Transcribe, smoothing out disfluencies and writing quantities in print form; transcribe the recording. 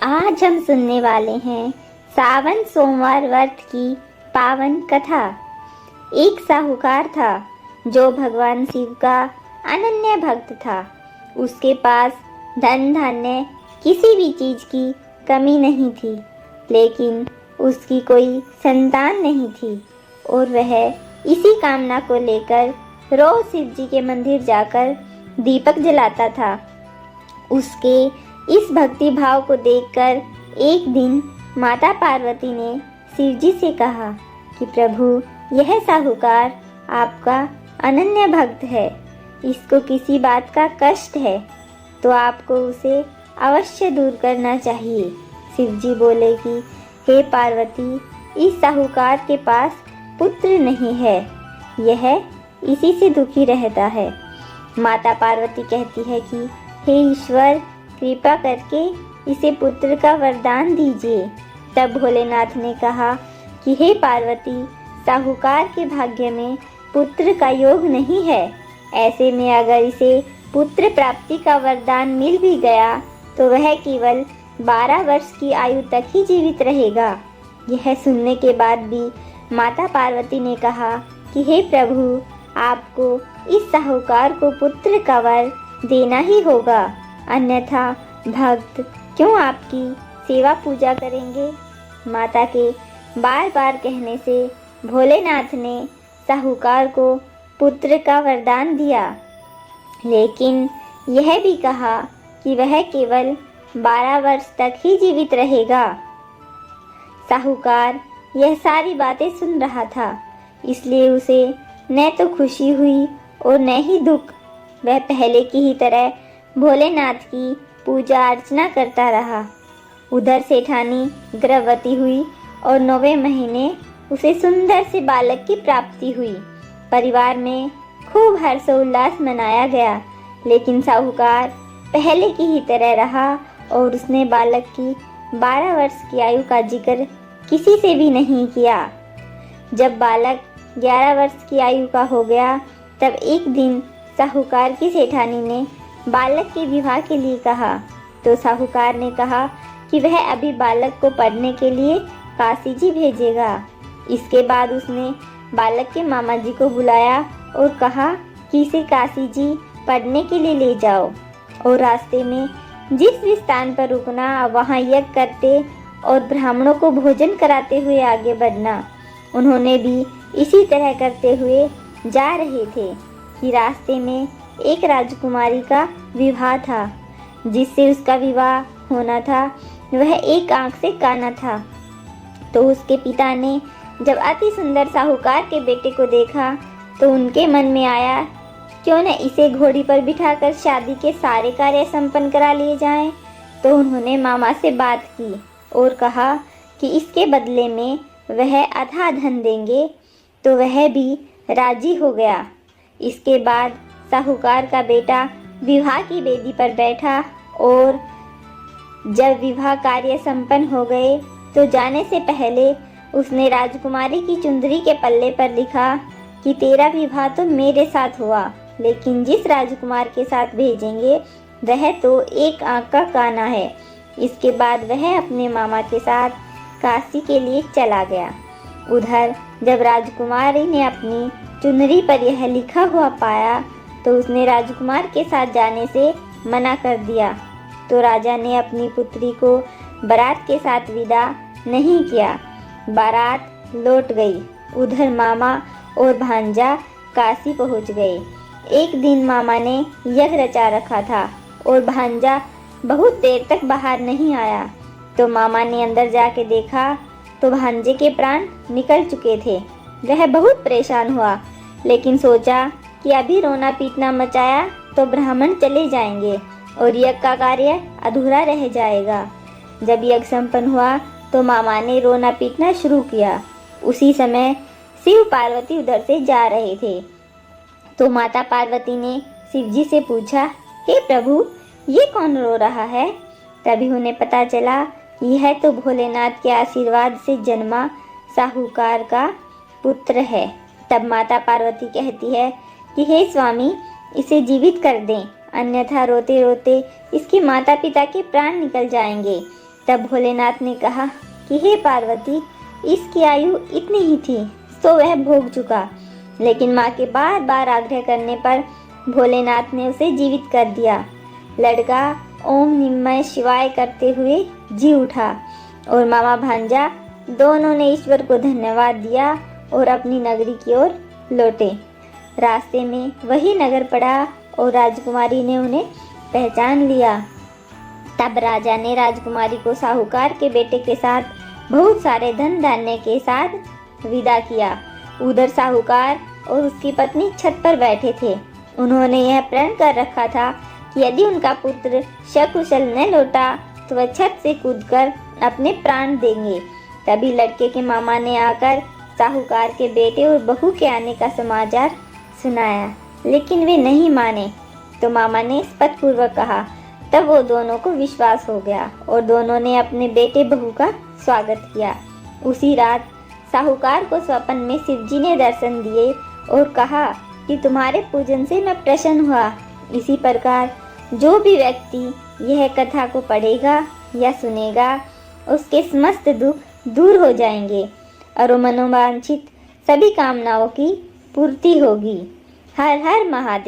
आज हम सुनने वाले हैं सावन सोमवार व्रत की पावन कथा। एक साहूकार था जो भगवान शिव का अनन्य भक्त था। उसके पास धन धान्य किसी भी चीज की कमी नहीं थी, लेकिन उसकी कोई संतान नहीं थी और वह इसी कामना को लेकर रोज शिव जी के मंदिर जाकर दीपक जलाता था। उसके इस भक्ति भाव को देखकर एक दिन माता पार्वती ने शिव जी से कहा कि प्रभु, यह साहूकार आपका अनन्य भक्त है, इसको किसी बात का कष्ट है तो आपको उसे अवश्य दूर करना चाहिए। शिव जी बोले कि हे पार्वती, इस साहूकार के पास पुत्र नहीं है, यह इसी से दुखी रहता है। माता पार्वती कहती है कि हे ईश्वर, कृपा करके इसे पुत्र का वरदान दीजिए। तब भोलेनाथ ने कहा कि हे पार्वती, साहूकार के भाग्य में पुत्र का योग नहीं है। ऐसे में अगर इसे पुत्र प्राप्ति का वरदान मिल भी गया तो वह केवल 12 वर्ष की आयु तक ही जीवित रहेगा। यह सुनने के बाद भी माता पार्वती ने कहा कि हे प्रभु, आपको इस साहूकार को पुत्र का वर देना ही होगा, अन्यथा भक्त क्यों आपकी सेवा पूजा करेंगे। माता के बार बार कहने से भोलेनाथ ने साहूकार को पुत्र का वरदान दिया, लेकिन यह भी कहा कि वह केवल 12 वर्ष तक ही जीवित रहेगा। साहूकार यह सारी बातें सुन रहा था, इसलिए उसे न तो खुशी हुई और न ही दुख। वह पहले की ही तरह भोलेनाथ की पूजा अर्चना करता रहा। उधर सेठानी गर्भवती हुई और 9वें महीने उसे सुंदर से बालक की प्राप्ति हुई। परिवार में खूब हर्षोल्लास मनाया गया, लेकिन साहूकार पहले की ही तरह रहा और उसने बालक की 12 वर्ष की आयु का जिक्र किसी से भी नहीं किया। जब बालक 11 वर्ष की आयु का हो गया, तब एक दिन साहूकार की सेठानी ने बालक के विवाह के लिए कहा, तो साहूकार ने कहा कि वह अभी बालक को पढ़ने के लिए काशी जी भेजेगा। इसके बाद उसने बालक के मामा जी को बुलाया और कहा कि इसे काशी जी पढ़ने के लिए ले जाओ और रास्ते में जिस भी स्थान पर रुकना वहाँ यज्ञ करते और ब्राह्मणों को भोजन कराते हुए आगे बढ़ना। उन्होंने भी इसी तरह करते हुए जा रहे थे कि रास्ते में एक राजकुमारी का विवाह था। जिससे उसका विवाह होना था वह एक आंख से काना था। तो उसके पिता ने जब अति सुंदर साहूकार के बेटे को देखा तो उनके मन में आया, क्यों न इसे घोड़ी पर बिठाकर शादी के सारे कार्य संपन्न करा लिए जाएं। तो उन्होंने मामा से बात की और कहा कि इसके बदले में वह आधा धन देंगे, तो वह भी राजी हो गया। इसके बाद साहूकार का बेटा विवाह की वेदी पर बैठा और जब विवाह कार्य संपन्न हो गए तो जाने से पहले उसने राजकुमारी की चुंदरी के पल्ले पर लिखा कि तेरा विवाह तो मेरे साथ हुआ, लेकिन जिस राजकुमार के साथ भेजेंगे वह तो एक आंख का काना है। इसके बाद वह अपने मामा के साथ काशी के लिए चला गया। उधर जब राजकुमारी ने अपनी चुनरी पर यह लिखा हुआ पाया तो उसने राजकुमार के साथ जाने से मना कर दिया। तो राजा ने अपनी पुत्री को बारात के साथ विदा नहीं किया। बारात लौट गई। उधर मामा और भांजा काशी पहुंच गए। एक दिन मामा ने यज्ञ रचा रखा था और भांजा बहुत देर तक बाहर नहीं आया। तो मामा ने अंदर जाके देखा तो भांजे के प्राण निकल चुके थे। वह बहुत परेशान हुआ, लेकिन सोचा कि अभी रोना पीटना मचाया तो ब्राह्मण चले जाएंगे और यज्ञ का कार्य अधूरा रह जाएगा। जब यज्ञ संपन्न हुआ तो मामा ने रोना पीटना शुरू किया। उसी समय शिव पार्वती उधर से जा रहे थे। तो माता पार्वती ने शिव जी से पूछा, हे प्रभु, ये कौन रो रहा है। तभी उन्हें पता चला कि यह तो भोलेनाथ के आशीर्वाद से जन्मा साहूकार का पुत्र है। तब माता पार्वती कहती है कि हे स्वामी, इसे जीवित कर दें, अन्यथा रोते रोते इसके माता पिता के प्राण निकल जाएंगे। तब भोलेनाथ ने कहा कि हे पार्वती, इसकी आयु इतनी ही थी तो वह भोग चुका, लेकिन माँ के बार बार आग्रह करने पर भोलेनाथ ने उसे जीवित कर दिया। लड़का ओम निमय शिवाय करते हुए जी उठा और मामा भांजा दोनों ने ईश्वर को धन्यवाद दिया और अपनी नगरी की ओर लौटे। रास्ते में वही नगर पड़ा और राजकुमारी ने उन्हें पहचान लिया। तब राजा ने राजकुमारी को साहूकार के बेटे के साथ बहुत सारे धन धान्य के साथ विदा किया। उधर साहूकार और उसकी पत्नी छत पर बैठे थे। उन्होंने यह प्रण कर रखा था कि यदि उनका पुत्र सकुशल न लौटा तो वह छत से कूदकर अपने प्राण देंगे। तभी लड़के के मामा ने आकर साहूकार के बेटे और बहू के आने का समाचार सुनाया, लेकिन वे नहीं माने। तो मामा ने स्पष्टपूर्वक कहा। तब वो दोनों को विश्वास हो गया और दोनों ने अपने बेटे बहू का स्वागत किया। उसी रात साहूकार को स्वप्न में शिवजी ने दर्शन दिए और कहा कि तुम्हारे पूजन से मैं प्रसन्न हुआ। इसी प्रकार जो भी व्यक्ति यह कथा को पढ़ेगा या सुनेगा उसके समस्त दुख दूर हो जाएंगे और मनोवांछित सभी कामनाओं की पूर्ति होगी। हर हर महादेव।